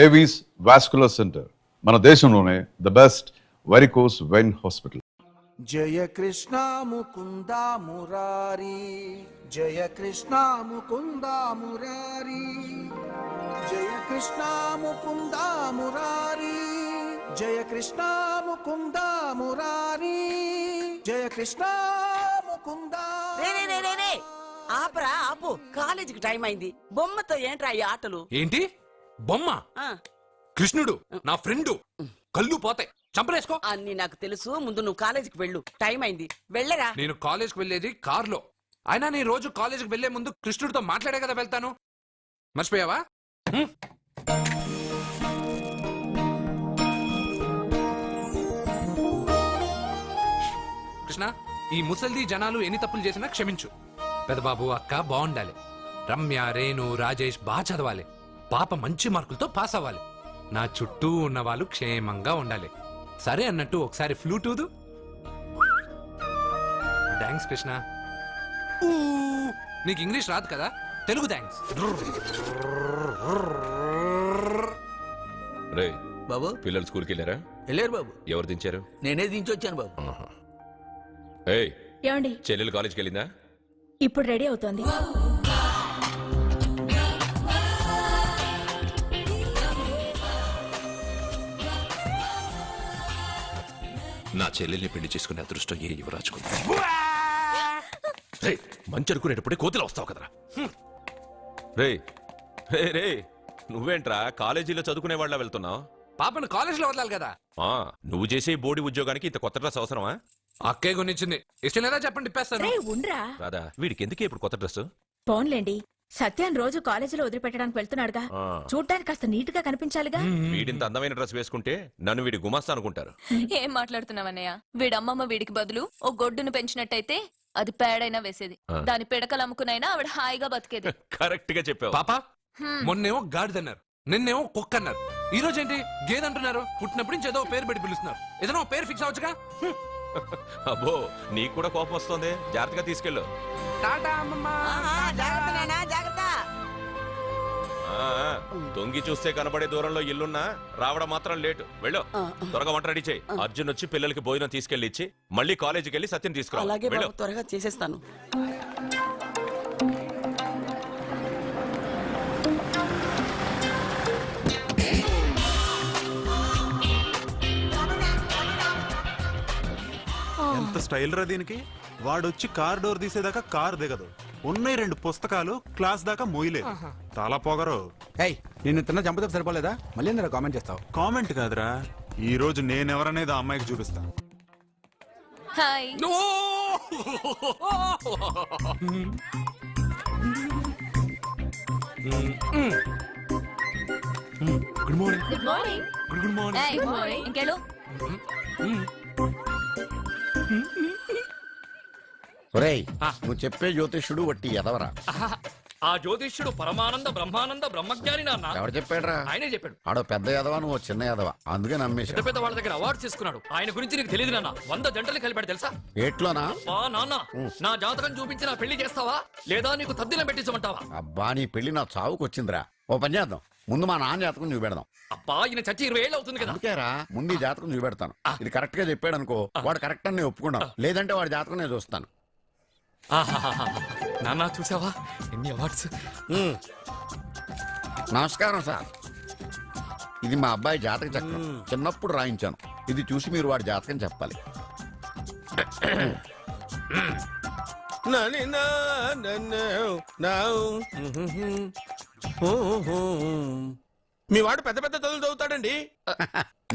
Avis vascular centre, మన దేశంలోనే the best varicose vein hospital. Jaya Krishna Mukunda Murari, Jaya Krishna Mukunda Murari, Jaya Krishna Mukunda Murari, Jaya Krishna Mukunda Murari, Jaya Krishna Mukunda. ఆపరా ఆపు, కాలేజీకి టైం అయింది. బొమ్మతో ఏంట్రా ఈ ఆటలు? ఏంటి బొమ్మ? కృష్ణుడు నా ఫ్రెండు, కళ్ళు పోతాయి, చంపలేసుకో. అన్ని నాకు తెలుసు, ముందు నువ్వు కాలేజీకి వెళ్ళు, టైం అయింది, వెళ్ళరా. నేను కాలేజ్కి వెళ్ళేది కార్లో. అయినా నేను రోజు కాలేజ్కి వెళ్లే ముందు కృష్ణుడితో మాట్లాడే కదా వెళ్తాను. మర్చిపోయావా? కృష్ణ, ఈ ముసల్ది జనాలు ఎన్ని తప్పులు చేసినా క్షమించు. పెదబాబు అక్క బాగుండాలి, రమ్య రేణు రాజేష్ బాగా చదవాలి, పాప మంచి మార్కులతో పాస్ అవ్వాలి, నా చుట్టూ ఉన్న వాళ్ళు క్షేమంగా ఉండాలి. సరే అన్నట్టు ఒకసారి ఫ్లూట్ ఊదు. థ్యాంక్స్ కృష్ణ. నీకు ఇంగ్లీష్ రాదు కదా, తెలుగు థ్యాంక్స్. రే బాబు, పిల్లలు స్కూల్కి వెళ్ళారా? వెళ్ళారు బాబు. ఎవరు దించారు? నేనే దించొచ్చాను బాబు. ఏయ్, ఏమండి, చెల్లెలు కాలేజ్కి వెళ్ళిందా? ఇప్పుడు రెడీ అవుతోంది. నా చెల్లెల్ని పెళ్లి చేసుకునే అదృష్టం ఏ యువరాజుకు. మంచి అనుకునేటప్పుడే కోతిలో వస్తావు కదరా. రే రే రే, నువ్వేంట్రా కాలేజీలో చదువుకునే వాళ్ళ వెళ్తున్నావు? పాపను కాలేజ్ లో వదలాలి కదా. నువ్వు చేసే బోడి ఉద్యోగానికి ఇంత కొత్త డ్రెస్ అవసరమా? అక్కే కొనిచ్చింది, ఇష్టం లేదా చెప్పండి, ఇప్పేస్తాను. రేయ్, ఉండ్రా. రాదా, వీడికి ఎందుకే ఇప్పుడు కొత్త డ్రెస్? పోన్లేండి, సత్యాన్ని రోజు కాలేజీలో వదిలిపెట్టడానికి వెళ్తున్నాడుగా, చూడ్డానికి కాస్త నీట్ గా కనిపించాలిగా. వీడింత అందమైన డ్రెస్ వేసుకుంటే నన్ను వీడి గుమాస్తా అనుకుంటారు. ఏం మాట్లాడుతున్నావన్నయ్య? వీడమ్మమ్మ వీడికి బదులు ఓ గొడ్డును పెంచినట్టయితే అది పేడైనా వేసేది, దాని పిడకలు అమ్ముకునైనా ఆవిడ హాయిగా బతికేది. కరెక్ట్ గా చెప్పావు. పాప, మొన్నేమో గాడిదన్నారు, నిన్నేమో కుక్క అన్నారు, ఈ రోజు ఏంటి గేదంటున్నారు? పుట్టినప్పుడు నుంచి ఏదో పేరు పెట్టి పిలుస్తున్నారు, ఏదైనా పేరు ఫిక్స్ అవ్వచ్చుగా. అబ్బో, నీకు కూడా కోపం వస్తుంది, జాగ్రత్తగా తీసుకెళ్ళు. టాటా అమ్మమ్మ. జాగ్రత్త నాయనా, జాగ్రత్త. తొంగి చూస్తే కనబడే దూరంలో ఇల్లున్నా రావడం మాత్రం లేటు. వెళ్ళు, త్వరగా వంట రెడీ చేయి. అర్జున్ వచ్చి పిల్లలకి భోజనం తీసుకెళ్లి ఇచ్చి మళ్ళీ కాలేజీకి వెళ్ళి సత్యం తీసుకురా. అలాగే బాబు, త్వరగా చేసేస్తాను. ఎంత స్టైల్ రా దీనికి. వాడొచ్చి కార్ డోర్ తీసేదాకా కార్ దిగదు. ఉన్నాయి 2 పుస్తకాలు, క్లాస్ దాకా మోయలేదు. చాలా పొగరు. నిన్ను తిన్న చంపతో సరిపోలేదా? మళ్ళీ ఎందుకు కామెంట్ చేస్తావు? కామెంట్ కాదురా, ఈ రోజు నేనెవరనేది ఆ అమ్మాయికి చూపిస్తా. Hi. Good morning. Good morning. Good morning. ఏయ్, గుడ్ మార్నింగ్. ఇంకెళ్ళు. ఒరేయ్, నువ్వు చెప్పే జ్యోతిష్యుడు వట్టి ఎదవరా. ఆ జ్యోతిష్యుడు పరమానంద బ్రహ్మానంద బ్రహ్మజ్ఞాని నాన్న. ఎవరు చెప్పాడురా? ఆయనే చెప్పాడు. ఆడో పెద్ద ఎదవా, నువ్వు చిన్న ఎదవా, అందుకే పెద్ద నమ్మేశా. పెద్ద వాళ్ళ దగ్గర అవార్డు తీసుకున్నాడు. ఆయన గురించి నీకు తెలియదు నాన్న. 100 జంటలు కలిపాడు తెలుసా? ఏట్లోనా? నాన్న, నా జాతకం చూపించి నా పెళ్లి చేస్తావా లేదా నీకు తద్దిలం పెట్టించమంటావా? అబ్బా, నీ పెళ్లి నా చావుకు వచ్చిందిరా. ఓ పని చేద్దాం, ముందు మా నాన్న జాతకం చూపెడదాం. అబ్బా, ఈయన చచ్చి 20 ఏళ్ళు అవుతుంది కదా. అందుకేరా ముందు ఈ జాతకం చూపెడతాను. ఇది కరెక్ట్ గా చెప్పాడు అనుకో, వాడు కరెక్ట్ అని నేను ఒప్పుకున్నాను, లేదంటే వాడి జాతకం నేను చూస్తాను. నాన్న, చూసావా ఎన్ని అవార్డ్స్? నమస్కారం సార్, ఇది మా అబ్బాయి జాతక చక్రం, చిన్నప్పుడు రాయించాను. ఇది చూసి మీరు వాడి జాతకం చెప్పాలి. మీ వాడు పెద్ద పెద్ద చదువులు చదువుతాడండి.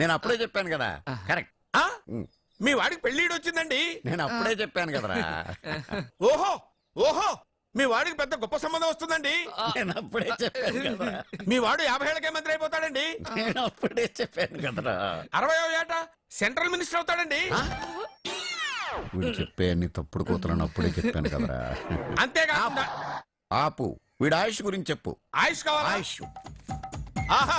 నేను అప్పుడే చెప్పాను కదా. కరెక్ట్. మీ వాడికి పెళ్లిడు వచ్చిందండి. నేను అప్పుడే చెప్పాను కదరా. ఓహో ఓహో, మీ వాడికి పెద్ద గొప్ప సంబంధం వస్తుందండి. నేను అప్పుడే చెప్పాను కదరా. మీ వాడు 50 ఏళ్ళకే మంత్రి అయిపోతాడండి. నేను అప్పుడే చెప్పాను కదరా. 60వ ఏట సెంట్రల్ మినిస్టర్ అవుతాడండి. వీడు చెప్పే అన్ని తప్పుడు కూతురని అప్పుడే చెప్పాను కదరా. అంతేకాకుండా ఆపు, వీడు ఆయుష్ గురించి చెప్పు. ఆయుష్ కావాలా? ఆయుష్. ఆహా,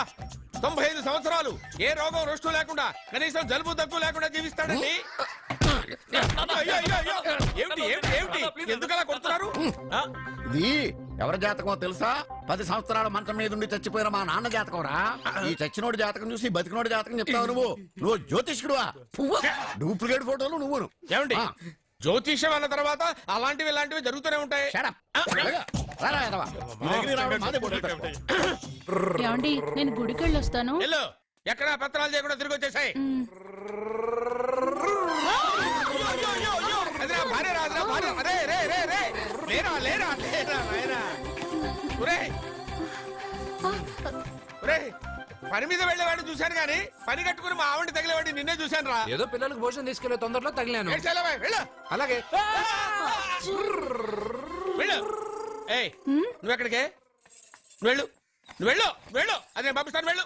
95 సంవత్సరాలు ఏ రోగం రుష్టు లేకుండా, కనీసం జలుబు దగ్గు లేకుండా జీవిస్తాడండి. అయ్యో, అయ్యో, అయ్యో, ఏమిటి ఏమిటి ఏమిటి, ఎందుకలా కొడుతున్నారు? ఇది ఎవరి జాతకమో తెలుసా? 10 సంవత్సరాల మంచం మీద ఉండి చచ్చిపోయిన మా నాన్న జాతకం రా. ఈ చచ్చినోడి జాతకం చూసి బతికినోడి జాతకం చెప్తావు నువ్వు జ్యోతిష్కుడువా? డూప్లికేట్ ఫోటోలు నువ్వును. ఏమండి జ్యోతిష్యం అన్న తర్వాత అలాంటివి ఇలాంటివి జరుగుతూనే ఉంటాయి. Shut up. రారా, ఎదవా. నీ దగ్గరికి రావడం మాదే బొట్టు. ఏమండి నేను గుడికెళ్ళి వస్తాను. వెళ్ళు, ఎక్కడ పెత్తనాలు చేయకుండా తిరిగి వచ్చేసాయి. అదిరా భార్య రా, అదిరా భార్య. అరే రే రే రే లేరా లేరా లేరా నాయనా. ఒరేయ్ ఒరేయ్, పని మీద వెళ్ళేవాడిని చూశాను గాని పని కట్టుకుని మా ఆవిడ తగిలేవాడిని నిన్నే చూశాను రా. ఏదో పిల్లలకు భోజనం తీసుకెళ్లే తొందరలో తగిలాను. వెళ్ళు అలాగే. వెళ్ళు. ఏయ్ నువ్వెక్కడికే? నువ్వు వెళ్ళు, నువ్వు వెళ్ళు, వెళ్ళు. అదే పంపిస్తాను, వెళ్ళు.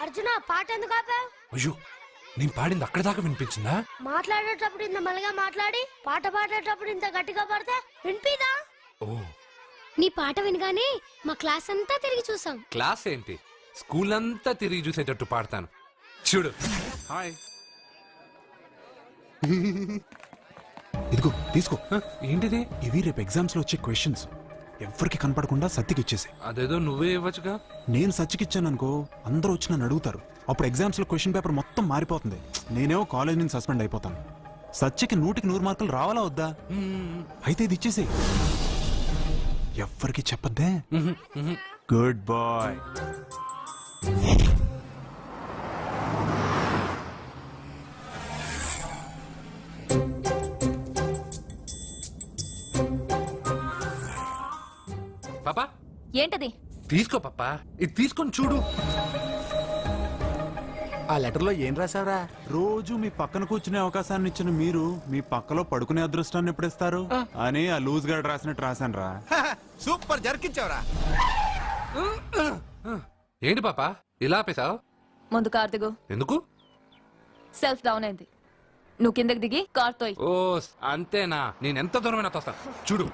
అర్జున పాట ఎందుకు ఆపావు? అయ్యో నేను పాడింది అక్కడ దాకా వినిపించిందా? మాట్లాడేటప్పుడు ఇంత మెల్లగా మాట్లాడి పాట పాడేటప్పుడు ఇంత గట్టిగా పాడితే వినిపిదా? ఓ నీ పాట వినగానే మా క్లాస్ అంతా తిరిగి చూసాం. క్లాస్ ఏంటి, స్కూల్ అంతా తిరిగి చూసేటట్టు పాడతాను చూడు. హాయ్. ఇదిగో తీసుకో. ఏంటిది? ఇవి రేపు ఎగ్జామ్స్ లో వచ్చే క్వశ్చన్స్. ఎవరికి కనపడకుండా సత్యకి ఇచ్చేసి. అదేదో నువ్వే ఇవ్వచ్చుగా. నేను సత్యకిచ్చాను అనుకో, అందరూ వచ్చి నన్ను అడుగుతారు. అప్పుడు ఎగ్జామ్స్ లో క్వశ్చన్ పేపర్ మొత్తం మారిపోతుంది. నేనేమో కాలేజ్ నుంచి సస్పెండ్ అయిపోతాను. సత్యకి 100కి 100 మార్కులు రావాలా వద్దా? అయితే ఇది ఇచ్చేసి. ఎవ్వరికి చెప్పద్దే. Good bye. పాపా ఏంటది? తీసుకో పాపా, ఇది తీసుకొని చూడు. ఆ లెటర్ లో ఏం రాసావరా? రోజు మీ పక్కన కూర్చునే అవకాశాన్ని ఇచ్చిన మీరు మీ పక్కలో పడుకునే అదృష్టాన్ని ఎప్పుడు ఇస్తారు అని ఆ లూజ్ గార్డ్ రాసినట్టు రాశాను రా. సూపర్ జరికించావురా. ఏంటి పాపా ఇలా ఆపేశావు? ముందు కార్ దిగు. ఎందుకు? సెల్ఫ్ డౌన్ అయింది. నువ్వు కిందకి దిగి కార్ తోయ్. ఓ అంతేనా? నేను ఎంత దూరమైనా తోస్తా చూడు.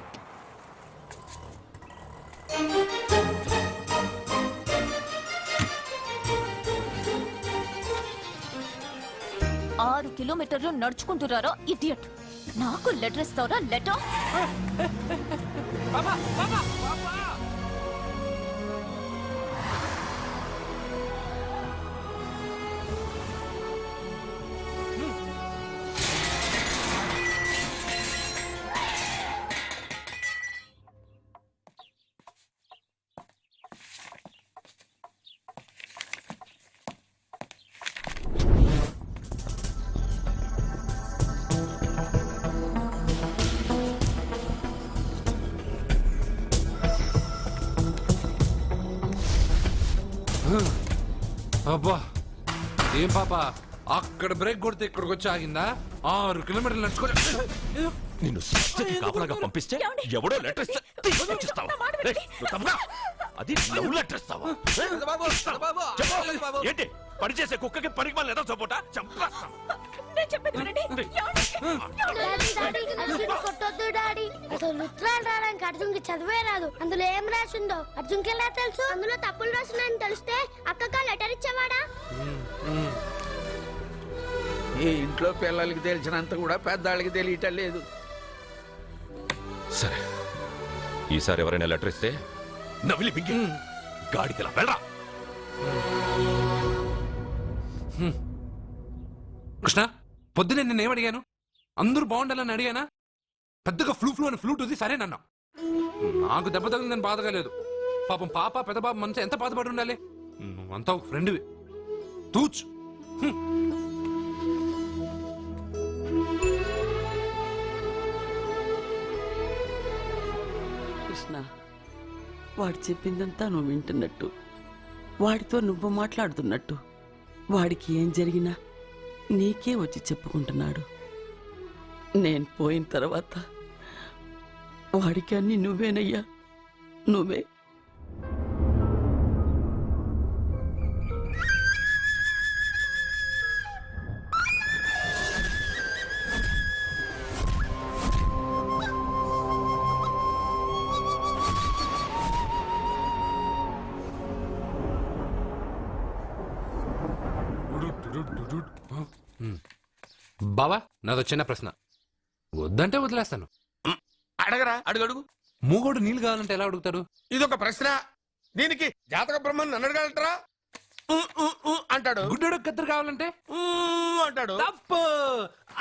ఆరు కిలోమీటర్లు నడుచుకుంటున్నారా ఇడియట్. నాకు లెటర్ ఇస్తావరా? లెటర్ అబ్బా ఏం పాపా, అక్కడ బ్రేక్ కొడితే ఇక్కడికి వచ్చి ఆగిందా? 6 కిలోమీటర్లు నడుచుకోలే. నిన్ను సత్యకి కాపలాగా పంపిస్తే ఎవడో లెటర్ ఇస్తే తీసుకొచ్చి ఇస్తావా? ఏయ్, నువ్వు తప్పగా. అది లవ్ లెటర్ ఇస్తావా? చెప్పు. ఏంటి పని చేసే కుక్కకి పనికి మళ్ళీ ఏదో సపోటా చంపేస్తాం. కొట్టొద్దు డాడీ. అసలు ఉత్తరాలు రావడానికి అర్జున్కి చదివే రాదు. అందులో ఏం రాసిందో అర్జున్కి ఎలా తెలుసు? అందులో తప్పులు రాసిందని తెలిస్తే అక్కగా లెటర్ ఇచ్చేవాడా? ఈ ఇంట్లో పిల్లలకి తెలిసినంత కూడా పెద్దాళ్ళకి తెలియటం లేదు. సరే, ఈసారి ఎవరైనా లెటర్ ఇస్తే నవిలి బిగ్గి గాడిదలా వెళ్ళరా. కృష్ణ పొద్దునే నేను ఏమడిగాను? అందరూ బాగుండాలని అడిగానా? పెద్దగా ఫ్లూ అని ఫ్లూట్ ఉంది సరేనన్నా. నాకు దెబ్బ తగిలిందని బాధగా లేదు. పాపం పాప పెద్ద బాబు మనసు ఎంత బాధపడి ఉండాలి. నువ్వంతా ఒక ఫ్రెండ్వి. తూచ్. కృష్ణ, వాడు చెప్పిందంతా నువ్వు వింటున్నట్టు, వాడితో నువ్వు మాట్లాడుతున్నట్టు, వాడికి ఏం జరిగినా నీకే వచ్చి చెప్పుకుంటున్నాడు. నేను పోయిన తర్వాత వాడికి అన్ని నువ్వేనయ్యా, నువ్వే. బావా నాదో చిన్న ప్రశ్న. వద్దంటే వదిలేస్తాను. అడగరా, అడుగు అడుగు. మూగోడు నీళ్ళు కావాలంటే ఎలా అడుగుతాడు? ఇదొక ప్రశ్న. దీనికి జాతక బ్రహ్మను నన్ను అడగలటరా? అంటాడు. గుడ్డోడు కత్తిరి కావాలంటే అంటాడు. తప్పు,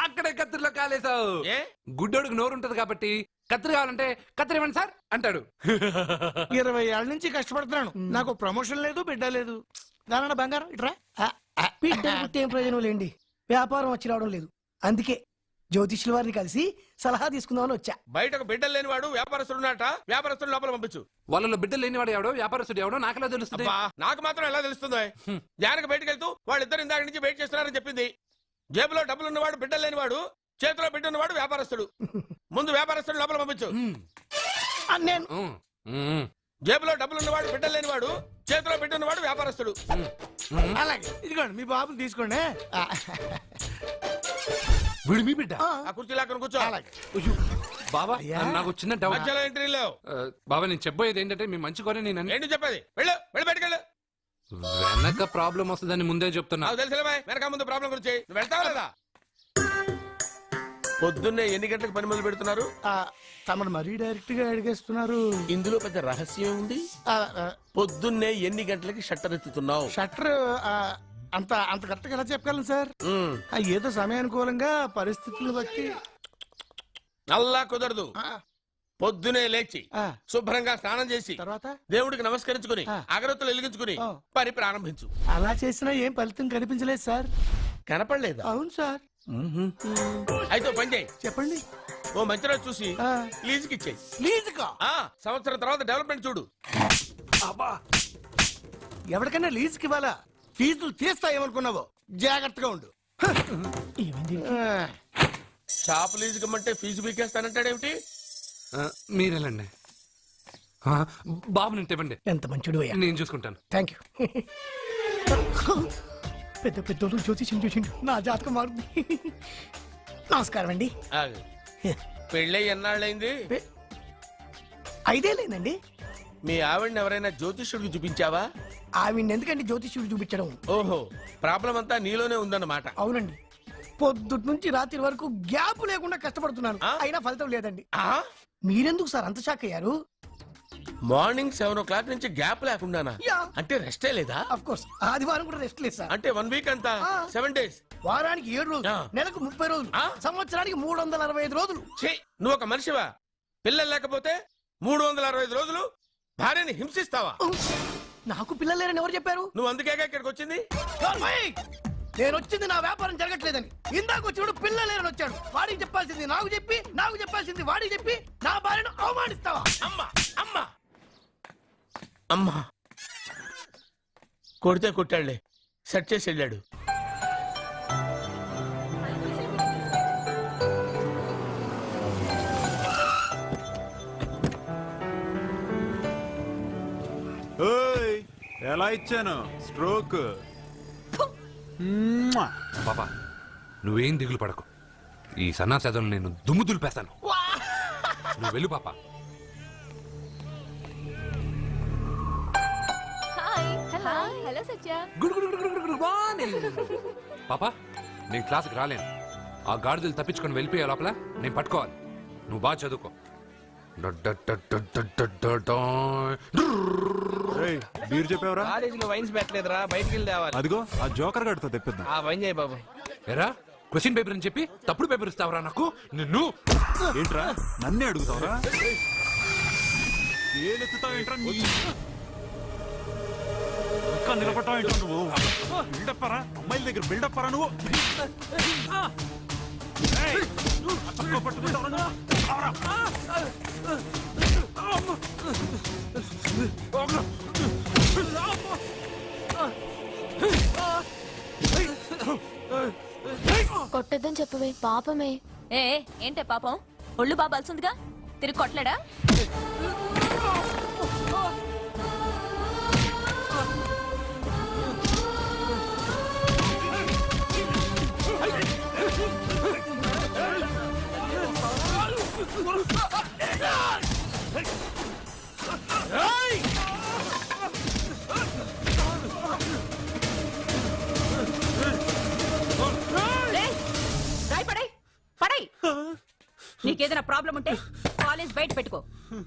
అక్కడే కత్తిరిలో కాలేసావు. ఏ గుడ్డోడికి నోరు ఉంటది కాబట్టి కత్తిరి కావాలంటే కత్తిరి ఇవ్వండి సార్ అంటాడు. 20 ఏళ్ళ నుంచి కష్టపడుతున్నాను, నాకు ప్రమోషన్ లేదు, బిడ్డ లేదు. దానన్న బంగారం ఇట్రా. బిడ్డ పుట్టి ఏం ప్రయోజనం లేండి, వ్యాపారం వచ్చి రావడం లేదు. అందుకే జ్యోతిష్యుల వారిని కలిసి సలహా తీసుకుందామని వచ్చా. బయటకు బిడ్డలు లేనివాడు వ్యాపారస్తుడున్నట. వ్యాపారస్తుడు లోపల పంపించు. వాళ్ళలో బిడ్డలు లేనివాడు ఎవడో వ్యాపారస్తుడు ఎవడో నాకెలా తెలుస్తుంది? అబ్బా, నాకు మాత్రం ఎలా తెలుస్తుందో? జానకి బయటకు వెళ్తూ వాళ్ళిద్దరు ఇందాక నుంచి వెయిట్ చేస్తున్నారని చెప్పింది. జేబులో డబ్బులు ఉన్నవాడు బిడ్డలు లేనివాడు, చేతిలో బిడ్డ ఉన్నవాడు వ్యాపారస్తుడు. ముందు వ్యాపారస్తుడు లోపల పంపించు. నేను జేబులో డబ్బులు ఉన్నవాడు బిడ్డలు లేనివాడు, చేతిలో బిడ్డ ఉన్నవాడు వ్యాపారస్తుడు. అలాగే ఇదిగోండి మీ బాబుని తీసుకోండి. వీడు మీ బిడ్డ? ఆ కుర్చీ లాక్కను కూర్చో. అయ్యో, బావా నాకు చిన్న డౌట్. మధ్యలో ఎంట్రీ లేవు. బాబా నేను చెప్పబోయేది ఏంటంటే మీ మంచి కోరే నేను ఏంటి చెప్పేది? వెళ్ళు, వెళ్ళి బయటకు వెళ్ళు. వెనక ప్రాబ్లం వస్తుందని ముందే చెప్తున్నా. నాకు తెలుసులే వెనక ముందు ప్రాబ్లం గురించి. నువ్వు వెళ్తావా లేదా? పొద్దున్నే ఎన్ని గంటలకు పని మొదలు పెడుతున్నారు? తమను మరీ డైరెక్ట్ గా అడిగేస్తున్నారు. ఇందులో పెద్ద రహస్యం ఉంది. పొద్దున్నే ఎన్ని గంటలకి షట్టర్ ఎత్తుతున్నావు? షట్టర్ అంత అంత కరెక్ట్గా ఎలా చెప్పగలను సార్? ఏదో సమయానుకూలంగా పరిస్థితులను బట్టి. అల్లా కుదరదు. పొద్దునే లేచి శుభ్రంగా స్నానం చేసి తర్వాత దేవుడికి నమస్కరించుకుని అగరత్తులు వెలిగించుకుని పని ప్రారంభించు. అలా చేసినా ఏం ఫలితం కనిపించలేదు సార్. కనపడలేదా? అవును సార్. అయితే ఓ పని చేయి. చెప్పండి. ఓ మంచి రోజు చూసి లీజుకి ఇచ్చేయి. లీజుకా? సంవత్సరం తర్వాత డెవలప్మెంట్ చూడు. అబ్బా, ఎవరికైనా లీజుకి ఇవ్వాలా? ఫీజులు తీస్తాయేమనుకున్నావో, జాగ్రత్తగా ఉండు. షాప్ లీజుకి ఇమ్మంటే ఫీజు పీకేస్తానంటాడేమిటి? మీరెళ్ళండి. బాబు నేను ఇవ్వండి. ఎంత మంచిడు అయ్యా. నేను చూసుకుంటాను. Thank you. పెద్ద పెద్దోళ్ళు జ్యోతిష్యం చూసిండు, నా జాతకం మారుంది. నమస్కారం అండి. పెళ్ళై ఎన్నాళ్ళైంది? 5 ఏళ్ళైందండి. మీ ఆవిడని ఎవరైనా జ్యోతిష్యుడికి చూపించావా? ఆవిడ ఎందుకండి జ్యోతిష్యుడు చూపించడం? ఓహో, ప్రాబ్లం అంతా నీలోనే ఉందన్నమాట. అవునండి, పొద్దుటి నుంచి రాత్రి వరకు గ్యాప్ లేకుండా కష్టపడుతున్నాను, అయినా ఫలితం లేదండి. మీరెందుకు సార్ అంత షాక్ అయ్యారు? మార్నింగ్ 7 o'clock నుంచి గ్యాప్ లేకుండానా? అంటే రెస్టే లేదా? ఆఫ్ కోర్స్, ఆదివారం కూడా రెస్ట్ లేదు సార్. అంటే 1 week అంతా 7 days. వారానికి 7 రోజులు, నెలకు 30 రోజులు, సంవత్సరానికి 365 రోజులు. నువ్వు ఒక మనిషివా? పిల్లలు లేకపోతే 365 రోజులు భార్యని హింసిస్తావా? నాకు పిల్లలు లేరని ఎవరు చెప్పారు? నువ్వు అందుకేగా ఇక్కడికి వచ్చింది. నేను వచ్చింది నా వ్యాపారం జరగట్లేదని. ఇందాక వచ్చినప్పుడు పిల్లలు లేరని వచ్చాడు. వాడికి చెప్పాల్సింది నాకు చెప్పి, నాకు చెప్పాల్సింది వాడికి చెప్పి నా భార్యను అవమానిస్తావా? అమ్మా అమ్మా అమ్మా, కొడితే కొట్టాడులే, సెట్ చేసి వెళ్ళాడు. ఎలా ఇచ్చాను స్ట్రోక్? పాపా నువ్వేం దిగులు పడకు. ఈ సన్నాసేదలు నేను దుమ్ము దులిపేస్తాను. నువ్వు వెళ్ళు పాపా. హలో సత్య. పాపా నేను క్లాస్కి రాలేను. ఆ గాడిదలు తప్పించుకొని వెళ్ళిపోయే లోపల నేను పట్టుకోవాలి. నువ్వు బాగా చదువుకో. బీర్ చెప్పావరా? కాలేజీలో వైన్స్ పెట్టలేదురా, బయటికి వెళ్ళి తేవాలి. అదిగో ఆ జోకర్ గడితో తెప్పిద్దాం. ఆ వైన్ చేయి బాబు. ఎరా క్వశ్చన్ పేపర్ అని చెప్పి తప్పుడు పేపర్ ఇస్తావరా నాకు? నిన్ను ఏంట్రా నన్నే అడుగుతావరా? ఏలెత్తుతావేంట్రా? ఇంకా నిలబట్టావేంట్రా నువ్వు? బిల్డప్పరా, అమ్మాయిల దగ్గర బిల్డప్పరా నువ్వు? పట్టుకుంటావరా? కొట్టద్దని చెప్పవే, పాపమే. ఏంటే పాపం? ఒళ్ళు బాబాల్సిందిగా తిరిగి కొట్టలేడా? నీకేదైనా ప్రాబ్లం ఉంటే కాలేజ్ బయట పెట్టుకో,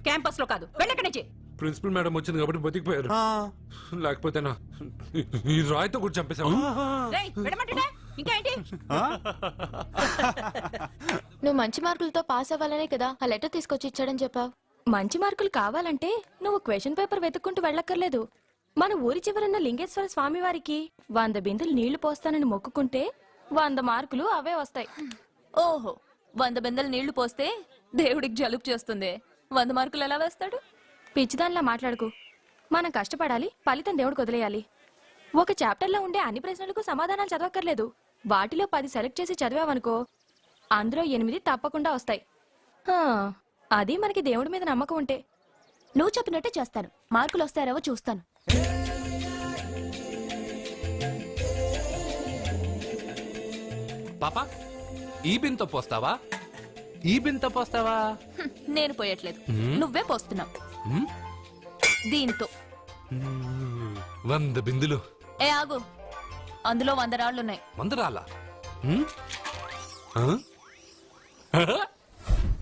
క్యాంపస్ లో కాదు. వెళ్ళక్కడి నుంచి. ప్రిన్సిపల్ మేడం వచ్చింది కాబట్టి బతికిపోయారు, లేకపోతే నా ఈ రాయితో కూడా చంపేశాము. రేయ్, వెళ్ళమంటుంటే ఇంకా ఏంటి? నువ్వు మంచి మార్కులతో పాస్ అవ్వాలనే కదా ఆ లెటర్ తీసుకొచ్చి ఇచ్చాడని చెప్పావు. మంచి మార్కులు కావాలంటే నువ్వు క్వశ్చన్ పేపర్ వెతుక్కుంటూ వెళ్ళక్కర్లేదు. మన ఊరి చివరన్న లింగేశ్వర స్వామి వారికి 100 బిందెలు నీళ్లు పోస్తానని మొక్కుకుంటే 100 మార్కులు అవే వస్తాయి. ఓహో, 100 బిందెలు నీళ్లు పోస్తే దేవుడికి జలుబు చేస్తుంది, 100 మార్కులు ఎలా వేస్తాడు? పిచ్చిదానిలా మాట్లాడుకు. మనం కష్టపడాలి, ఫలితం దేవుడికి వదిలేయాలి. ఒక చాప్టర్లో ఉండే అన్ని ప్రశ్నలకు సమాధానాలు చదవక్కర్లేదు. వాటిలో 10 సెలెక్ట్ చేసి చదివావనుకో, అందులో 8 తప్పకుండా వస్తాయి. అది మనకి దేవుడి మీద నమ్మకం ఉంటే. నువ్వు చెప్పినట్టే చేస్తాను. మార్కులు వస్తారేవో చూస్తాను. పాపా, ఈ బింతో పోస్తావా? ఈ బింతో పోస్తావా? నేను పోయట్లేదు, నువ్వే పోస్తున్నావు. దీంతో 100 బిందులు. ఏ ఆగు, అందులో 100 రాళ్లున్నాయి. 100 రాళ్ళా?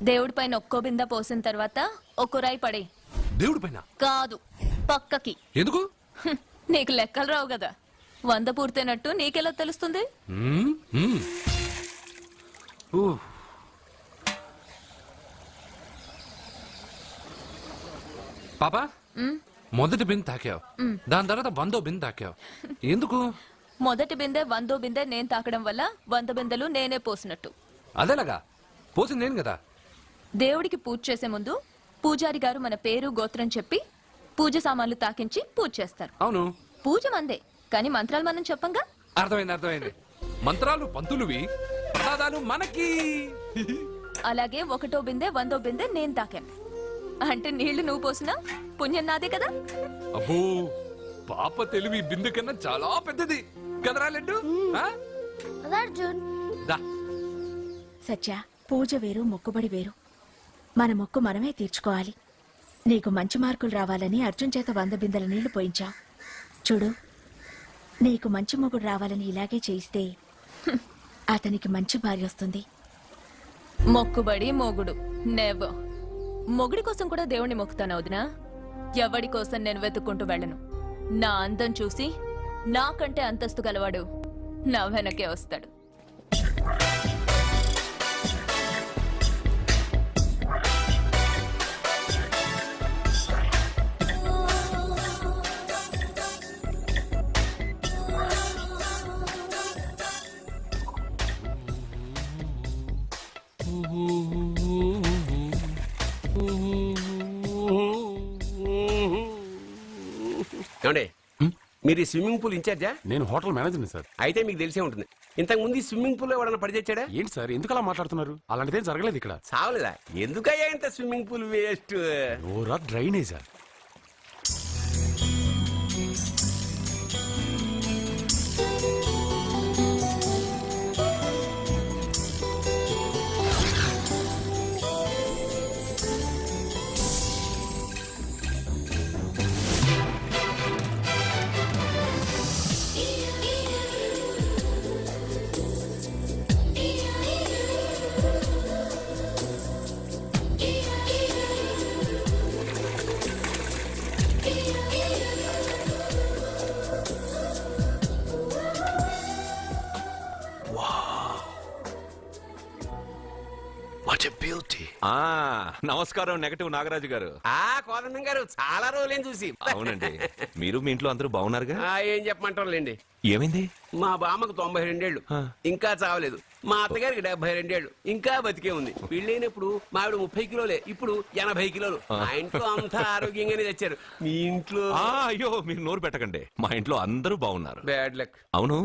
దేవుడి పైన ఒక్కో బిందె పోసిన తర్వాత ఒక్కో రాయి పడే. దేవుడి పైన కాదు, పక్కకి. ఎందుకు? నీకు లెక్కలు రావు కదా. 100 పూర్తయినట్టు నీకెలా తెలుస్తుంది? పాపా, మొదటి బిందె తాకావు, దాని తర్వాత 100వ బిందె తాకావు. ఎందుకు? మొదటి బిందె 100వ బిందె నేను తాకడం వల్ల 100 బిందెలు నేనే పోసినట్టు. అదేలాగా? పోసింది నేను కదా. దేవుడికి పూజ చేసే ముందు పూజారి గారు మన పేరు గోత్రం చెప్పి పూజ సామాన్లు తాకించి పూజ చేస్తారు. అవును, పూజ మందే, కానీ మంత్రాలు మనం చెప్పంగా. అర్థమైంది. మంత్రాలు పంతులువి, ప్రసాదాలు మనకి. అలాగే 1వ బిందె 100వ బిందె నేను తాకాను అంటే నీళ్లు నువ్వు పోసినా పుణ్యం నాదే కదా. అబ్బో, పాప తెలివి బిందె కన్నా చాలా పెద్దది కదరా లడ్డు. అర్జున్, దా. సత్య, పూజ వేరు, మొక్కుబడి వేరు. మన మొక్కు మనమే తీర్చుకోవాలి. నీకు మంచి మార్కులు రావాలని అర్జున్ చేత 100 బిందెల నీళ్లు పోయించావు. చూడు, నీకు మంచి మొగుడు రావాలని ఇలాగే చేయిస్తే అతనికి మంచి భార్య వస్తుంది. మొక్కుబడి మొగుడు నెవర్. మొగుడి కోసం కూడా దేవుణ్ణి మొక్కుతాను వదినా. ఎవడి కోసం నేను వెతుక్కుంటూ వెళ్ళను. నా అందం చూసి నాకంటే అంతస్తు గలవాడు నా వెనకే వస్తాడు. ఏమండి, మీరు ఈ స్విమ్మింగ్ పూల్ ఇన్ఛార్జా? నేను హోటల్ మేనేజర్ని సార్. అయితే మీకు తెలిసే ఉంటుంది. ఇంతకు ముందు ఈ స్విమ్మింగ్ పూల్ ఎవడన్నా పడి తెచ్చాడా? ఏంటి సార్ ఎందుకు అలా మాట్లాడుతున్నారు? అలాంటిదేం జరగలేదు ఇక్కడ. చావలేదా? ఎందుకయ్యా ఇంత స్విమ్మింగ్ పూల్ వేస్ట్? ఓరా డ్రైనేజా? నమస్కారం నెగటివ్ నాగరాజు గారు. కోదండం గారు, చాలా రోజులేం చూసి. అవునండి, మీరు మీ ఇంట్లో అందరూ బాగున్నారుగా? ఏం చెప్పమంటారులేండి. ఏమైంది? మా బామ్మకు 92 ఏళ్ళు, ఇంకా చావలేదు. మా అత్తగారికి 72 ఏళ్ళు, ఇంకా బతికే ఉంది. పెళ్ళైనప్పుడు మా ఆవిడ 30 కిలోలే, ఇప్పుడు 80 కిలోలు. మా ఇంట్లో అంతా ఆరోగ్యంగానే తెచ్చారు. మీ ఇంట్లో? అయ్యో, మీరు నోరు పెట్టకండి. మా ఇంట్లో అందరూ బాగున్నారు. Bad luck. అవును,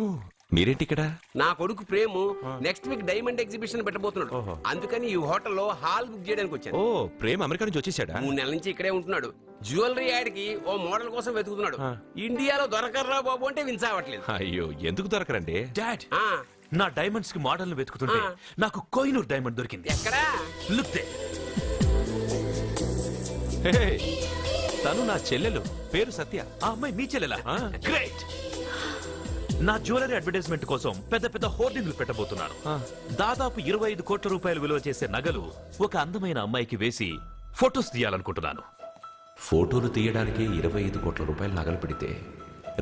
మీరేంటి ఇక్కడ? నా కొడుకు ప్రేము నెక్స్ట్ వీక్ డైమండ్ ఎగ్జిబిషన్ పెట్టబోతున్నాడు. అందుకని ఈ హోటల్లో హాల్ బుక్ చేయడానికి వచ్చాను. ఓ, ప్రేమ్ అమెరికా నుంచి వచ్చేసాడా? 3 నెలల నుంచి ఇక్కడే ఉంటున్నాడు. జ్యువెలరీ యాడ్కి ఓ మోడల్ కోసం వెతుకుతున్నాడు. ఇండియాలో దొరకర్రా బాబు అంటే విన్సావట్లేదు. అయ్యో, ఎందుకు దొరకరండి? డాడ్, నా డైమండ్స్ కి మోడల్ వెతుకుతుంటే నాకు కోహినూర్ డైమండ్ దొరికింది. ఎక్కడా? Look they. తను నా చెల్లెలు, పేరు సత్య. ఆ అమ్మాయి మీ చెల్లెలా? గ్రేట్. నా జ్యువెలరీ అడ్వర్టైజ్మెంట్ కోసం పెద్ద పెద్ద హోర్డింగ్లు పెట్టబోతున్నాను. దాదాపు 25 కోట్ల రూపాయలు విలువ చేసే నగలు ఒక అందమైన అమ్మాయికి వేసి ఫొటోస్ తీయాలనుకుంటున్నాను. ఫోటోలు తీయడానికి 25 కోట్ల రూపాయలు నగలు పెడితే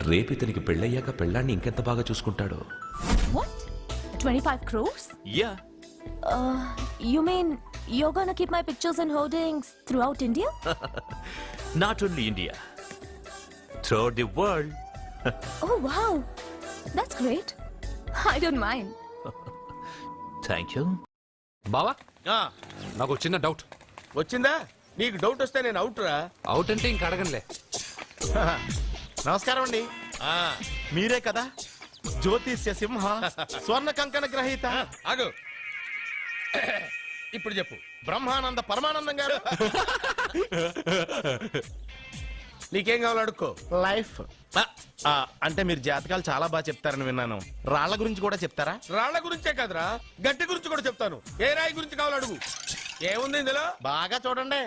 రేపితనికి పెళ్ళయ్యాక పెళ్ళాన్ని ఇంకెంత బాగా చూసుకుంటాడో. What? 25 crores? Yeah, You mean you're gonna keep my pictures and hoardings throughout India? Not only India, throughout the world. Oh wow, that's great. I don't mind. Thank you. బావా ఆ, నాకు చిన్న డౌట్. వచ్చిందా? నీకు డౌట్ వస్తే నేను out రా. Out అంటే ఇంక అడగనులే. నమస్కారం అండి. మీరే కదా జ్యోతిష్య సింహ స్వర్ణ కంకణ గ్రహీత? ఆగు. ఇప్పుడు చెప్పు. బ్రహ్మానంద పరమానందం గారు. నీకేం కావాలో అడుక్కో. లైఫ్ అంటే మీరు జాతకాలు చాలా బాగా చెప్తారని విన్నాను. రాళ్ల గురించి కూడా చెప్తారా? రాళ్ల గురించే కాదురా, గట్టి గురించి కూడా చెప్తాను. ఏ రాయి గురించి కావాలో అడుగు. ఏముంది ఇందులో? బాగా చూడండి.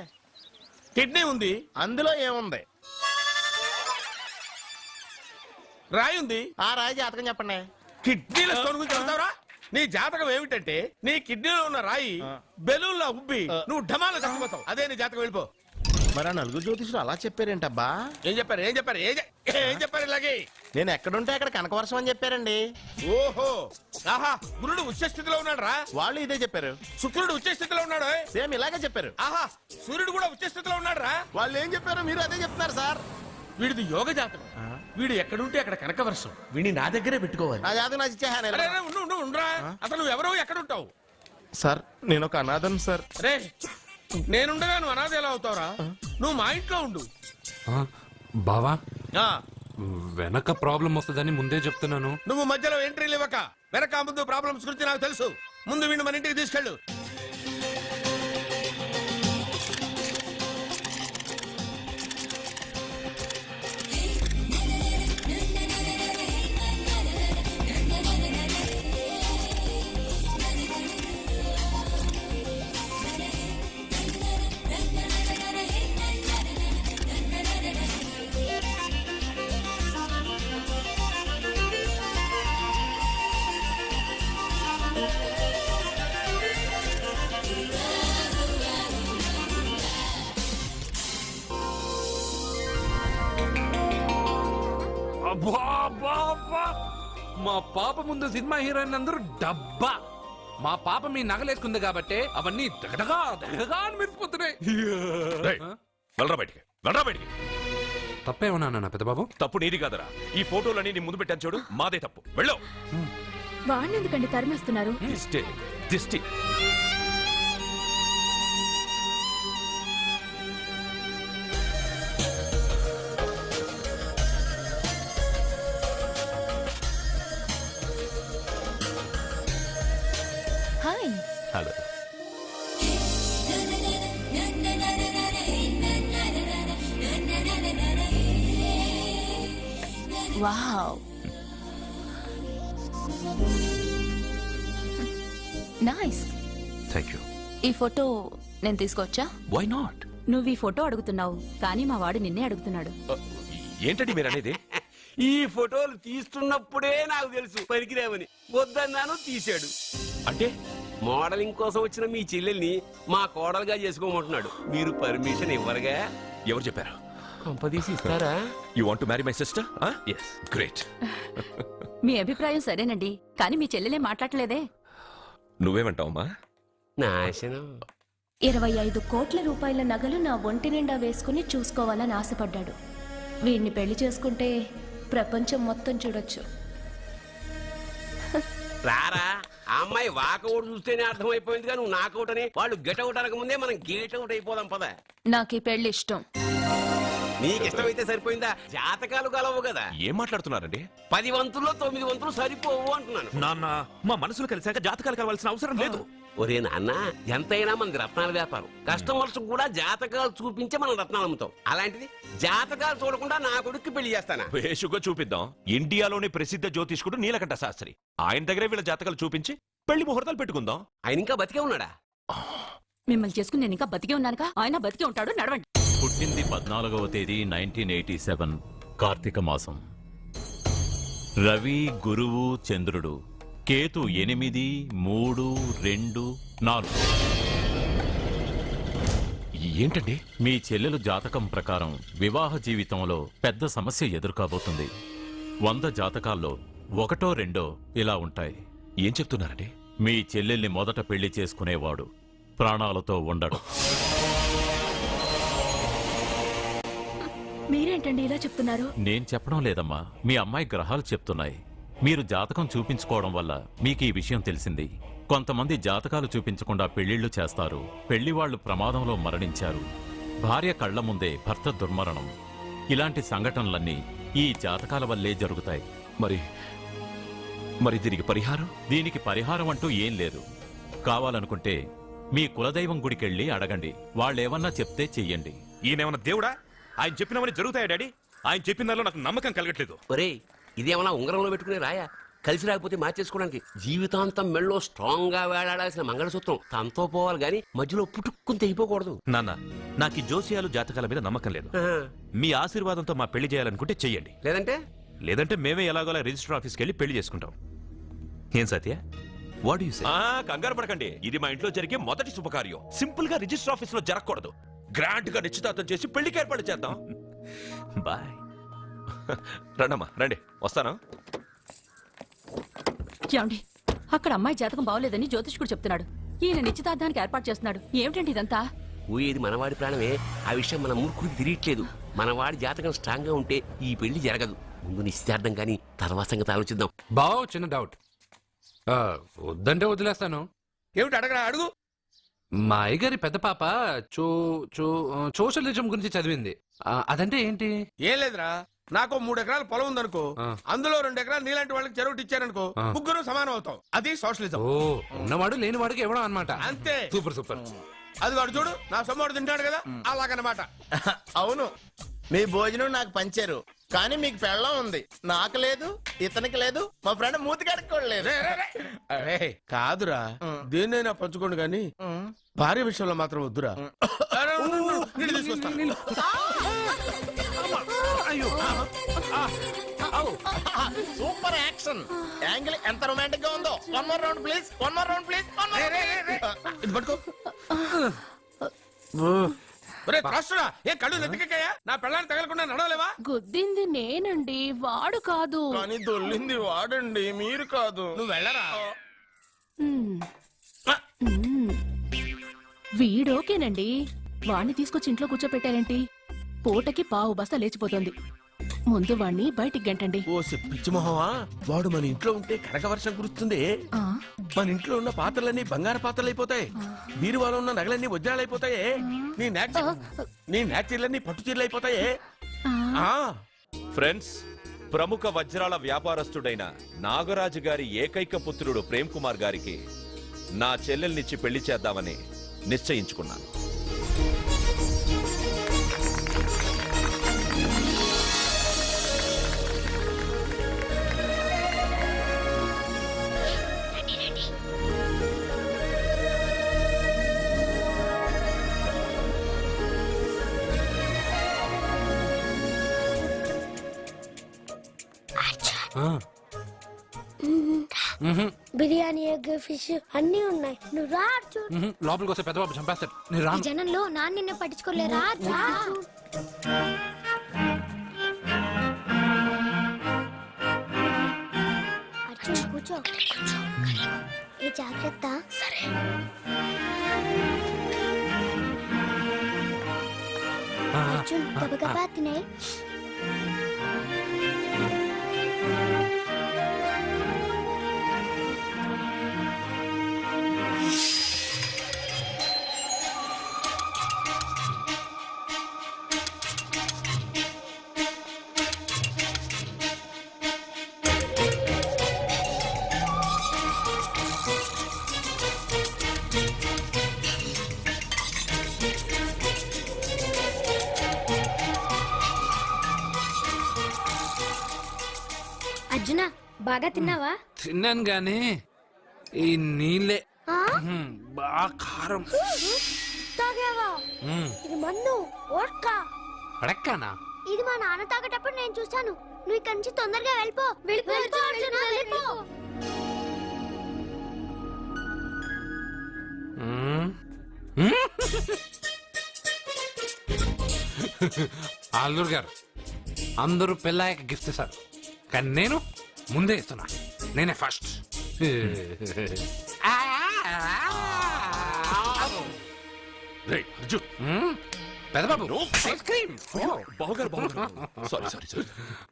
కిడ్నీ ఉంది. అందులో ఏముంది? రాయి ఉంది. ఆ రాయి జాతకం చెప్పండి. కిడ్నీల స్టోన్ గురించి చెప్తావురా? నీ జాతకం ఏమిటంటే నీ కిడ్నీలో ఉన్న రాయి బెలూన్లా ఉబ్బి నువ్వు ఢమాల చచ్చిపోతావు. అదే నీ జాతకం. వెళ్ళిపో. మరి ఆ నలుగురు జ్యోతిషులు అలా చెప్పారేంటబ్బా? ఏం చెప్పారు? ఏం చెప్పారు? ఏం చెప్పారు? ఇలాగే నేను ఎక్కడుంటే అక్కడ కనకవర్షం అని చెప్పారండి. ఓహో, ఆహా. గురుడు ఉచ్చ స్థితిలో ఉన్నాడు రా. వాళ్ళు ఇదే చెప్పారు. శుక్రుడు ఉచ్చ స్థితిలో ఉన్నాడు. సేమ్ ఇలాగే చెప్పారు. ఆహా, సూర్యుడు కూడా ఉచ్చ స్థితిలో ఉన్నాడు రా. వాళ్ళు ఏం చెప్పారు మీరు అదే చెప్తున్నారు సార్. వీడిది యోగ జాతకం. వీడు ఎక్కడుంటే అక్కడ కనకవర్షం. వీడిని నా దగ్గరే పెట్టుకోవాలి. ఆ జాతకం నాకు ఇచ్చేహాను. అరే, అరే, ఉండు, ఉండు, ఉండురా. అసలు నువ్వు ఎవరో ఎక్కడుంటావు? సార్ నేను ఒక అనాథను సార్. రే, నేనుండగా నువ్వు అనాథ ఎలా అవుతావురా? నువ్వు మా ఇంట్లో ఉండు. బావా ఆ, వెనక ప్రాబ్లం వస్తుందని ముందే చెప్తున్నాను. నువ్వు మధ్యలో ఎంట్రీలు ఇవ్వక. వెనక ముందు ప్రాబ్లమ్స్ గురించి నాకు తెలుసు. ముందు వీడిని మన ఇంటికి తీసుకెళ్ళు. అబ్బా, అబ్బా, అబ్బా. మా పాప ముందు సినిమా హీరోయిన్ అందరూ డబ్బా. మా పాప మీ నగలేసుకుంది కాబట్టి అవన్నీ దగదగా దగదగా అని మెరిసిపోతున్నాయి. వెళ్ళరా బయటికి, వెళ్ళరా బయటికి. తప్పేమన్నా నాన్న పెద్ద బాబు? తప్పు నీది కాదరా. ఈ ఫోటోలన్నీ నీ ముందు పెట్టాను చూడు, మాదే తప్పు. వెళ్ళు. వాడిని ఎందుకండి తరిమేస్తున్నారు? దిష్టి, దిష్టి. Hi. Hello. Wow, nice. Thank you. ఈ ఫోటో నేను తీసుకోవచ్చా? Why not? నువ్వు ఈ ఫోటో అడుగుతున్నావు కానీ మా వాడు నిన్నే అడుగుతున్నాడు. ఏంటండి మీరు అనేది? ఈ ఫోటోలు తీస్తున్నప్పుడే నాకు తెలుసు పనికిరావని. వద్దన్నాను, తీశాడు. అంటే మోడలింగ్ కోసం వచ్చిన మీ చెల్లెల్ని మా కోడలుగా చేసుకోమంటున్నాడు. మీరు పర్మిషన్ ఇవ్వరుగా? ఎవరు చెప్పారు? కొంపదీసి ఇస్తారా? You want to marry my sister? Yes. Great. మీ అభిప్రాయం సరేనండి కానీ మీ చెల్లెలే మాట్లాడలేదే. నువ్వేమంటావమ్మా? నాశనం. 25 కోట్ల రూపాయల నగలు నా ఒంటి నిండా వేసుకుని చూసుకోవాలని ఆశపడ్డాడు. వీడిని పెళ్లి చేసుకుంటే ప్రపంచం మొత్తం చూడొచ్చు. రారా, ఆ అమ్మాయి వాకౌట్ చూస్తేనే అర్థమైపోయిందిగా నువ్వు నాకౌట్ అని. వాళ్ళు గెట్అవుట్ అనక ముందే మనం గేట్ అవుట్ అయిపోదాం పద. నాకు ఈ పెళ్లి ఇష్టం. నీకు ఇష్టమైతే సరిపోయిందా? జాతకాలు కలవు కదా. ఏం మాట్లాడుతున్నారండి? 10 వంతుల్లో 9 వంతులు సరిపోవు అంటున్నాను. నాన్న, మా మనసులు కలిసాక జాతకాలు కావాల్సిన అవసరం లేదు. ఒరే నాన్న, ఎంతైనా మనది రత్నాల వ్యాపారం. కస్టమర్స్ కూడా జాతకాలు చూపించే మనం రత్నాలు అమ్ముతాం. అలాంటిది జాతకాలు చూడకుండా నా కొడుక్కి పెళ్లి చేస్తానా? వేషుగా చూపిద్దాం. ఇండియాలోని ప్రసిద్ధ జ్యోతిష్కుడు నీలకంఠ శాస్త్రి. ఆయన దగ్గరే వీళ్ళ జాతకాలు చూపించి పెళ్లి ముహూర్తాలు పెట్టుకుందాం. ఆయన ఇంకా బతికే ఉన్నాడా? మిమ్మల్ని చేసుకుని నేను ఇంకా బతికే ఉన్నానుగా. ఆయన బతికే ఉంటాడు. నడవండి. పుట్టింది 14వ తేదీ 1987 కార్తీక మాసం. రవి, గురువు, చంద్రుడు, కేతు 8, 3, 2, 4. ఏంటండి? మీ చెల్లెలు జాతకం ప్రకారం వివాహ జీవితంలో పెద్ద సమస్య ఎదుర్కోబోతుంది. 100 జాతకాల్లో 1, 2 ఇలా ఉంటాయి. ఏం చెప్తున్నారండి? మీ చెల్లెల్ని మొదట పెళ్లి చేసుకునేవాడు ప్రాణాలతో ఉండడు. మీరేంటండి ఇలా చెప్తున్నారు? నేను చెప్పడం లేదమ్మా, మీ అమ్మాయి గ్రహాలు చెప్తున్నాయి. మీరు జాతకం చూపించుకోవడం వల్ల మీకు ఈ విషయం తెలిసింది. కొంతమంది జాతకాలు చూపించకుండా పెళ్లిళ్లు చేస్తారు. పెళ్లివాళ్లు ప్రమాదంలో మరణించారు. భార్య కళ్ల ముందే భర్త దుర్మరణం. ఇలాంటి సంఘటనలన్నీ ఈ జాతకాల వల్లే జరుగుతాయి. మరి దీనికి పరిహారం? దీనికి పరిహారం అంటూ ఏం లేదు. కావాలనుకుంటే మీ కులదైవం గుడికెళ్ళి అడగండి. వాళ్ళేమన్నా చెప్తే చెయ్యండి. ఈయనేమన్నా దేవుడా? ఆయన చెప్పినవన్నీ జరుగుతాయా డాడీ? ఆయన చెప్పిన దానిలో నాకు నమ్మకం కలగట్లేదు. ఒరే ఇదేమన్నా ఉంగరంలో పెట్టుకునే రాయా? కలిసి రాకపోతే మార్చేసుకోవడానికి జీవితాంతం మెళ్ళో స్ట్రాంగ్ గా వేలాడాల్సిన మంగళసూత్రం తనతో పోవాలి గాని మధ్యలో పుట్టుక్కుని తెగిపోకూడదు. నాన్న, నాకు ఈ జోసియాలు జాతకాల మీద నమ్మకం లేదు. మీ ఆశీర్వాదంతో మా పెళ్లి చేయాలనుకుంటే చెయ్యండి. లేదంటే మేమే ఎలాగోలా రిజిస్టర్ ఆఫీస్కి వెళ్ళి పెళ్లి చేసుకుంటాం. ఏం సత్య? What you say? కంగారు పడకండి. ఇది మా ఇంట్లో జరిగే మొదటి శుభకార్యం. సింపుల్ గా రిజిస్టర్ ఆఫీస్ లో జరగకూడదు. గ్రాండ్ గా నిశ్చితార్థం చేసి పెళ్లికి ఏర్పాటు చేద్దాం. బాయ్. రండమ్మా, రండి, వస్తాను. ఏమండి, అక్కడ అమ్మాయి జాతకం బాగోలేదని జ్యోతిష్కుడు చెప్తున్నాడు. ఈయన నిశ్చితార్థానికి ఏర్పాటు చేస్తున్నాడు. ఏమిటండి ఇదంతా? ఊయేది మనవాడి ప్రాణమే. ఆ విషయం మన మూర్ఖుడికి తిరియట్లేదు. మనవాడి జాతకం స్ట్రాంగ్ గా ఉంటే ఈ పెళ్లి జరగదు. ముందు నిశ్చితార్థం కానీ తర్వాత సంగతి ఆలోచిద్దాం. బావ, చిన్న డౌట్. వద్దంటే వదిలేస్తాను. ఏమిటి అడగరా? అడుగు. మా అయ్యగారి పెద్ద పాప సోషలిజం గురించి చదివింది. అదంటే ఏంటి? ఏం లేదురా, నాకు 3 ఎకరాల పొలం ఉందనుకో, అందులో 2 ఎకరాలు నీలాంటి వాళ్ళకి చెరువు ఇచ్చారనుకో, ముగ్గురు సమానం అవుతాం. అది సోషలిజం. ఓ, ఉన్నవాడు లేనివాడికి ఇవ్వడం అన్నమాట. అంతే. Super super. అది వాడు చూడు, నా సొమ్మడు తింటాడు కదా, అలాగనమాట. అవును, మీ భోజనం నాకు పంచారు, కానీ మీకు పెళ్ళం ఉంది. నాకు లేదు, ఇతనికి లేదు, మా ఫ్రెండ్ మూతి కడుక్కోలేదు. కాదురా, దేన్నైనా పంచుకోండి గాని భార్య విషయంలో మాత్రం వద్దురా. నీళ్ళు తీసుకొస్తాను. సూపర్ యాక్షన్ యాంగిల్ ఎంత రొమాంటిక్ గా ఉందో. 1 more round please, 1 more round please. ఇది పట్టుకో. ఏ కళ్ళు నెత్తికెక్కాయా? నా పెళ్ళాన్ని తగలకుండా నడవలేవా? గుద్దింది నేనండి, వాడు కాదు. కానీ దొల్లింది వాడండి, మీరు కాదు. నువ్వు వెళ్ళరా. వీడోకేనండి. వాణ్ణి తీసుకొచ్చి ఇంట్లో కూర్చోపెట్టారేంటి? పూటకి పావు బస్తా లేచిపోతుంది. ముందు వాణ్ణి బయటికి గంటండి. ఓ పిచ్చి మొహమా, వాడు మన ఇంట్లో ఉంటే కనక వర్షం కురుస్తుంది. మన ఇంట్లో ఉన్న పాత్రలన్నీ బంగారు పాత్రలు అయిపోతాయి. బీరువాలో ఉన్న నగలన్నీ వజ్రాలు అయిపోతాయి. నీ నాచీర్లన్నీ పట్టు చీరలు అయిపోతాయి. ఫ్రెండ్స్, ప్రముఖ వజ్రాల వ్యాపారస్తుడైన నాగరాజు గారి ఏకైక పుత్రుడు ప్రేమ్ కుమార్ గారికి నా చెల్లెల్నిచ్చి పెళ్లి చేద్దామని నిశ్చయించుకున్నాను. బిర్యానీ, ఎగ్, ఫిష్ అన్ని ఉన్నాయి. నువ్వు రా అర్జున్. లోపలికి వస్తే పెద్ద బాబు చంపేస్తాడు. నేను రాను. జనంలో నాన్న నిన్ను పట్టించుకోలేరా? అర్జున్ కూర్చో. ఏ జాగ్రత్త. సరే. అర్జున్ గబగబా తినే. అర్జున, బాగా తిన్నావా? తిన్నాను గానీ ఈ నీళ్ళే బాగా కారం. తాగావా? ఇది మందు, వోడ్కా. పడక్కానా? ఇది మా నాన్న తాగేటప్పుడు నేను చూశాను. నువ్వు ఇక్కడి నుంచి తొందరగా వెళ్ళిపో వెళ్ళిపో అర్జున్ వెళ్ళిపో అల్లుడు గారు అందరూ పెళ్ళాయక గిఫ్ట్ ఇస్తారు కానీ నేను ముందే ఇస్తున్నా నేనే ఫస్ట్ రేయ్, అర్జున్, పెద్దబాబు ఐస్ క్రీమ్ బావగారు, బావగారు. సారీ సారీ సారీ,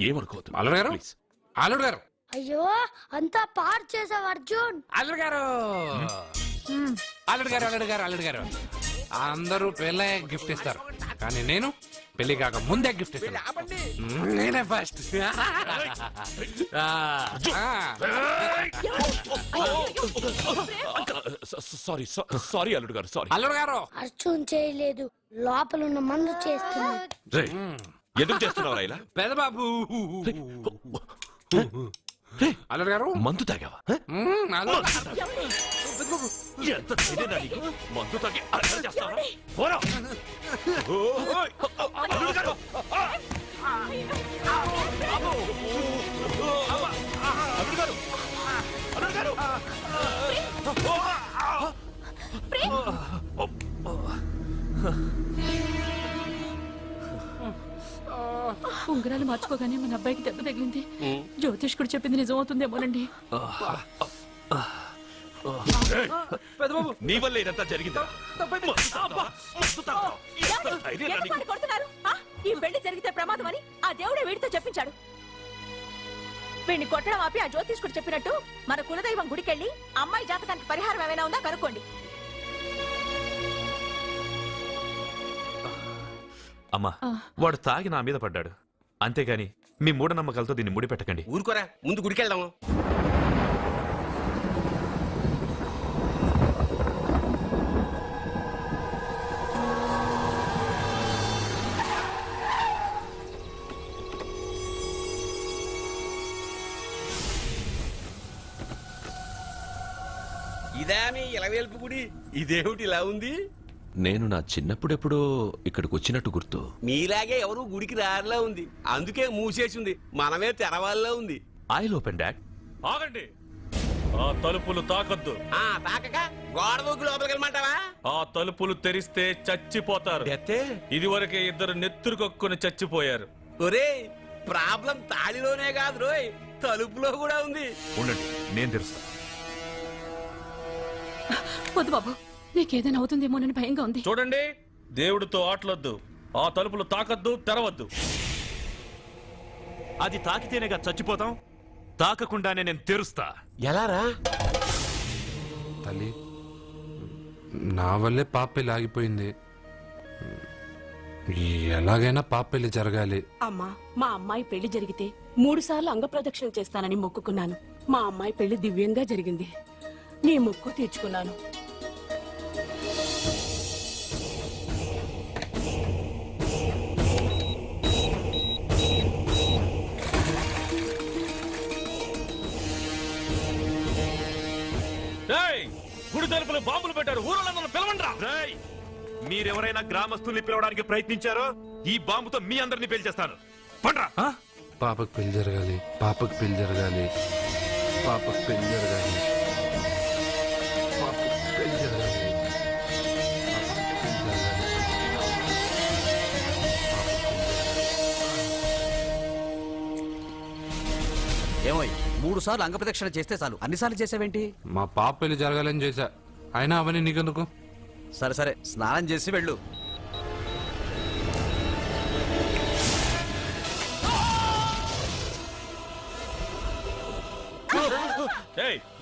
ఏమనుకోవద్దు. అల్లుడు గారు ప్లీజ్. అల్లుడు గారు అయ్యో అంతా పాడు చేసావు అర్జున్ అల్లుడు గారు అల్లుడు గారు అల్లుడు గారు అల్లుడు గారు అందరూ పెళ్ళాయక గిఫ్ట్ ఇస్తారు కానీ నేను పెళ్లి కాక ముందే గిఫ్ట్ ఇస్తాను నేనే ఫస్ట్ సారీ సారీ అల్లుడు గారు, సారీ. అల్లుడు గారు అర్జున్ చేయలేదు లోపల ఉన్న మందు చేస్తుంది రేయ్, ఎందుకు చేస్తున్నావు ఇలా? పెద్దబాబు అల్లుడు గారు మందు తాగావా? ఎంత ధైర్యంరా నీకు? మందు తాగి అల్లరి చేస్తావా? పోరా. ఓయ్, అల్లుడు గారు. అల్లుడు గారు, అల్లుడు గారు. ఉంగరాలు మార్చుకోగానే మన అబ్బాయికి దెబ్బ తగిలింది జ్యోతిష్కుడు చెప్పింది నిజమవుతుందేమోనండి నీ వల్ల ఇదంతా జరిగిందా? ఈ పెళ్లి జరిగితే ప్రమాదం అని ఆ దేవుడే వీడితో చెప్పించాడు వీడిని కొట్టడం ఆపి ఆ జ్యోతిష్కుడు చెప్పినట్టు మన కులదైవం గుడికెళ్ళి అమ్మాయి జాతకానికి పరిహారం ఏమైనా ఉందా కనుక్కోండి. అమ్మా, వాడు తాగి నా మీద పడ్డాడు, అంతేగాని మీ మూఢనమ్మకాలతో దీన్ని ముడిపెట్టకండి. ఊరుకోరా, ముందు గుడికెళ్దాము. ఇదా మీ ఇలవేల్పు గుడి? ఇదేమిటి ఇలా ఉంది? నేను నా చిన్నప్పుడెప్పుడో ఇక్కడికి వచ్చినట్టు గుర్తు. మీలాగే ఎవరు గుడికి రారులా ఉంది, అందుకే మూసేసి ఉంది. మనమే తెరవాళ్ళలో ఉంది. I open dad. ఆగండి, ఆ తలుపులు తాకద్దు. తాకక గోడ దూకి లోపలికి వెళ్ళమంటావా? ఆ తలుపులు తెరిస్తే చచ్చిపోతారు. ఇదివరకే ఇద్దరు నెత్తురు కొక్కుని చచ్చిపోయారు. ఒరే, ప్రాబ్లం తాళిలోనే కాదు రోయ్, తలుపులో కూడా ఉంది. ఉండండి, నేను తెరుస్తా. వద్దు బాబు, నీకేదైనా అవుతుందేమోనని భయంగా ఉంది. చూడండి, దేవుడితో ఆటలొద్దు. ఆ తలుపులు తాకద్దు, తెరవద్దు. అది తాకితేనేగా చచ్చిపోతాం, తాకకుండానే నేను తెరుస్తా. ఎలారా? తల్లి, నా వల్లే పాప పెళ్లి ఆగిపోయింది. ఎలాగైనా పాప పెళ్లి జరగాలి. అమ్మా, మా అమ్మాయి పెళ్లి జరిగితే 3 సార్లు అంగప్రదక్షిణ చేస్తానని మొక్కుకున్నాను. మా అమ్మాయి పెళ్లి దివ్యంగా జరిగింది. నీ మొక్కు తీర్చుకున్నాను. గుడి తలుపులు బాంబులు పెట్టారు, ఊరోళ్ళందరూ పిలవండ్రా. మీరెవరైనా గ్రామస్తుల్ని పిలవడానికి ప్రయత్నించారో ఈ బాంబుతో మీ అందరినీ పేల్చేస్తాను. పండ్రా. పాపకు పెళ్లి జరగాలి, పాపకు పెళ్లి జరగాలి, పాపకు పెళ్లి జరగాలి, పాపకు పెళ్లి జరగాలి. ఏమోయ్, 3 సార్లు అంగప్రదక్షిణ చేస్తే చాలు, అన్నిసార్లు చేసావేంటి? మా పాప పెళ్లి జరగాలని చేశా, అయినా అవన్నీ నీకెందుకు? సరే సరే, స్నానం చేసి వెళ్ళు.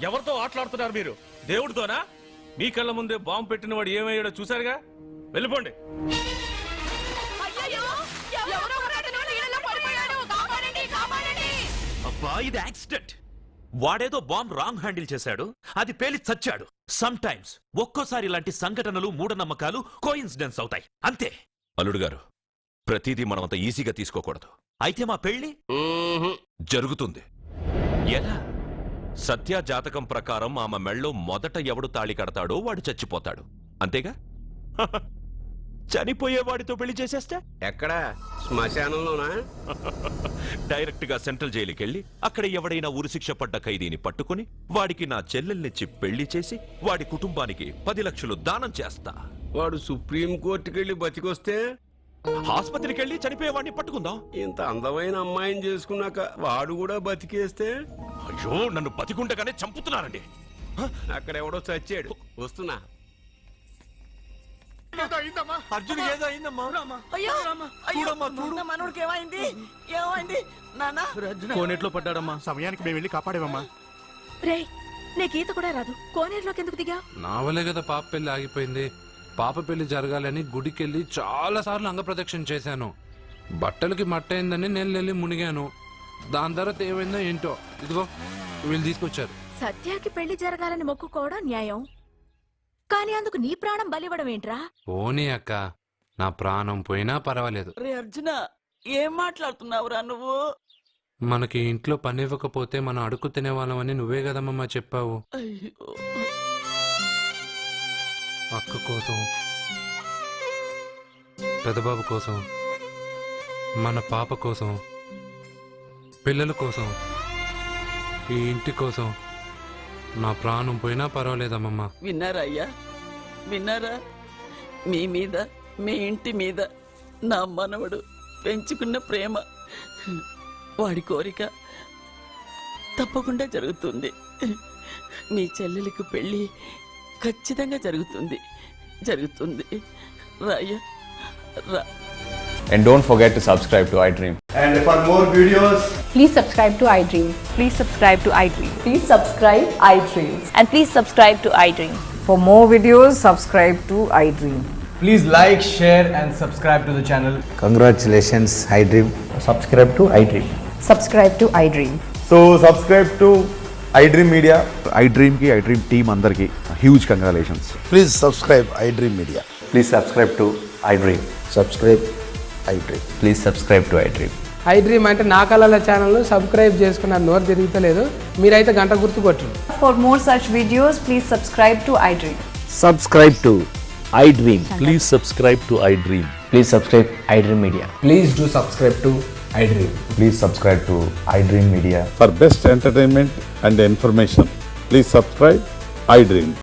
ఎవరితో ఆటలాడుతున్నారు మీరు? దేవుడితోనా? మీ కళ్ళ ముందే బాంబు పెట్టిన వాడు ఏమయ్యాడో చూసారుగా. వెళ్ళిపోండి. అబ్బా, ఇది యాక్సిడెంట్. వాడేదో బాంబ్ రాంగ్ హ్యాండిల్ చేశాడు, అది పేలి చచ్చాడు. సమ్ టైమ్స్ ఒక్కోసారి ఇలాంటి సంఘటనలు మూఢనమ్మకాలు కోఇన్సిడెన్స్ అవుతాయి, అంతే. అల్లుడు గారు, ప్రతిదీ మనం అంత ఈజీగా తీసుకోకూడదు. అయితే మా పెళ్లి జరుగుతుంది. ఎలా? సత్య జాతకం ప్రకారం ఆమె మెళ్ళో మొదట ఎవడు తాళి కడతాడో వాడు చచ్చిపోతాడు, అంతేగా? చనిపోయే వాడితో పెళ్లి చేసేస్తే ఎక్కడ శ్మశానంలోనా? డైరెక్ట్ గా సెంట్రల్ జైలుకి వెళ్ళి అక్కడ ఎవడైనా ఉరిశిక్ష పడ్డ ఖైదీని పట్టుకుని వాడికి నా చెల్లెల్నిచ్చి పెళ్లి చేసి వాడి కుటుంబానికి 10 లక్షలు దానం చేస్తా. వాడు సుప్రీం కోర్టుకి వెళ్ళి బతికొస్తే ఆసుపత్రికి వెళ్ళి చనిపోయే వాడిని పట్టుకుందాం. ఇంత అందమైన అమ్మాయిని చేసుకున్నాక వాడు కూడా బతికేస్తే? అయ్యో, నన్ను బతికుండగానే చంపుతున్నారండి. అక్కడ ఎవడో చచ్చాడు. వస్తున్నా. అర్జున్ ఏదో అయిందమ్మా. మనోడికి ఏమైంది? ఏమైంది నాన్న? కోనేట్లో పడ్డాడమ్మా. సమయానికి మేము వెళ్ళి కాపాడేవమ్మా. రే నీకు ఈత కూడా రాదు, కోనేరులోకి ఎందుకు దిగా? నా వల్లే కదా పాప పెళ్లి ఆగిపోయింది. పాప పెళ్లి జరగాలని గుడికెళ్ళి చాలా సార్లు అంగప్రదక్షిణ చేశాను. బట్టలకి మట్టయిందని నేను వెళ్ళి మునిగాను. దాని తర్వాత ఏమైందో ఏంటో ఇదిగో వీళ్ళు తీసుకొచ్చారు. సత్యాకి పెళ్లి జరగాలని మొక్కుకోవడం న్యాయం, కానీ అందుకు నీ ప్రాణం బలివ్వడం ఏంట్రా? పోనీ అక్క, నా ప్రాణం పోయినా పర్వాలేదు. రే అర్జున, ఏం మాట్లాడుతున్నావురా నువ్వు? మనకి ఇంట్లో పని ఇవ్వకపోతే మనం అడుగు తినేవాళ్ళమని నువ్వే కదమ్మా చెప్పావు. అక్క కోసం, పెదబాబు కోసం, మన పాప కోసం, పిల్లల కోసం, ఈ ఇంటి కోసం నా ప్రాణం పోయినా పర్వాలేదమ్మమ్మా. విన్నారా అయ్యా, విన్నారా? మీ మీద, మీ ఇంటి మీద నా మనవడు పెంచుకున్న ప్రేమ, వాడి కోరిక తప్పకుండా జరుగుతుంది. మీ చెల్లెలికి పెళ్ళి ఖచ్చితంగా జరుగుతుంది, జరుగుతుంది. రాయ్యా రా. And don't forget to subscribe to iDream. And for more videos, Please subscribe to iDream. Please subscribe to iDream. Please subscribe iDream. And please subscribe to iDream. For more videos, subscribe to iDream. please like, share and subscribe to the channel. Congratulations, iDream. Subscribe to iDream. Subscribe to iDream. So subscribe to iDream Media. iDream కి iDream team అందరికి huge congratulations. Please subscribe iDream Media. Please subscribe to iDream. Subscribe iDream. Please subscribe to iDream. iDream అంటే నా కళల channel subscribe చేసుకున్న నోరు తిరుగుతలేదు. మీరైతే గంట గుర్తు కొట్టండి. For more such videos, please subscribe to iDream. Subscribe to iDream. Please subscribe to iDream. Please subscribe iDream Media. Please do subscribe to iDream. Please subscribe to iDream Media. For best entertainment and information, please subscribe iDream.